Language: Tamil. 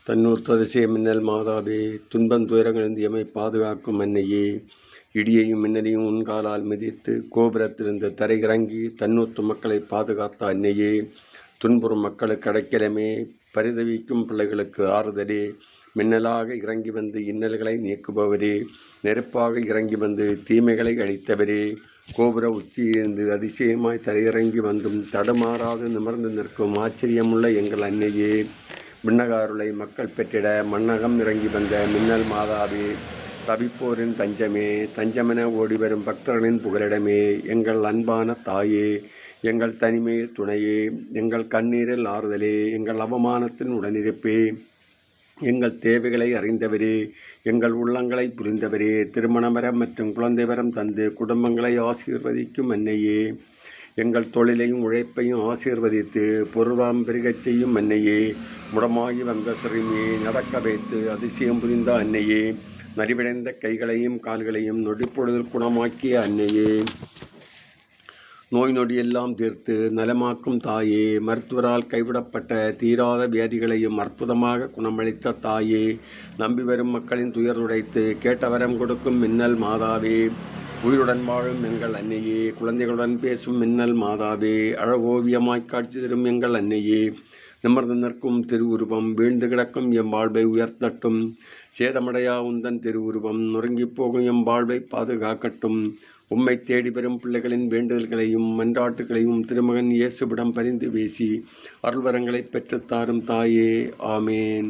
தன்னூர் அதிசய மின்னல் மாதாவே, துன்பம் துயரங்களிலிருந்து எம்மை பாதுகாக்கும் அன்னையே, இடியையும் மின்னலையும் உன்காலால் மிதித்து கோபுரத்திலிருந்து தரையிறங்கி தன்னூத்து மக்களை பாதுகாத்த அன்னையே, துன்புறும் மக்களுக்கு அடைக்கலமே, பரிதவிக்கும் பிள்ளைகளுக்கு ஆறுதலே, மின்னலாக இறங்கி வந்து இன்னல்களை நீக்குபவரே, நெருப்பாக இறங்கி வந்து தீமைகளை அழித்தவரே, கோபுர உச்சியிலிருந்து அதிசயமாய் தரையிறங்கி வந்தும் தடுமாறாது நிமிர்ந்து நிற்கும் ஆச்சரியமுள்ள எங்கள் அன்னையே, விண்ணகாருளை மக்கள் பெற்றிட மண்ணகம் இறங்கி வந்த மின்னல் மாதாவே, தவிப்போரின் தஞ்சமே, தஞ்சமென ஓடிவரும் பக்தர்களின் புகலிடமே, எங்கள் அன்பான தாயே, எங்கள் தனிமையில் துணையே, எங்கள் கண்ணீரில் ஆறுதலே, எங்கள் அவமானத்தின் உடனிருப்பே, எங்கள் தேவைகளை அறிந்தவரே, எங்கள் உள்ளங்களை புரிந்தவரே, திருமணவரம் மற்றும் குழந்தை வரம் தந்து குடும்பங்களை ஆசீர்வதிக்கும் அன்னையே, எங்கள் தொழிலையும் உழைப்பையும் ஆசீர்வதித்து பொருளாம் பெருகச் செய்யும் அன்னையே, முடமாகி வந்த சிறுமியை நடக்க வைத்து அதிசயம் புரிந்த அன்னையே, நலிவடைந்த கைகளையும் கால்களையும் நொடிப்பொழுதில் குணமாக்கிய அன்னையே, நோய் நொடியெல்லாம் தீர்த்து நலமாக்கும் தாயே, மருத்துவரால் கைவிடப்பட்ட தீராத வியாதிகளையும் அற்புதமாக குணமளித்த தாயே, நம்பி வரும் மக்களின் துயர் உடைத்து கேட்டவரம் கொடுக்கும் மின்னல் மாதாவே, உயிருடன் வாழும் எங்கள் அன்னையே, குழந்தைகளுடன் பேசும் மின்னல் மாதாவே, அழகோவியமாய் காட்சி தரும் எங்கள் அன்னையே, நிமிர்ந்து நிற்கும் திருவுருவம் வீழ்ந்து கிடக்கும் எம் வாழ்வை உயர்த்தட்டும், சேதமடையா உந்தன் திருவுருவம் நொறுங்கி போகும் எம் வாழ்வை பாதுகாக்கட்டும், உம்மை தேடி பெறும் பிள்ளைகளின் வேண்டுதல்களையும் மன்றாட்டுகளையும் திருமகன் இயேசுவிடம் பரிந்து பேசி அருள்வரங்களை பெற்றுத்தாரும் தாயே. ஆமேன்.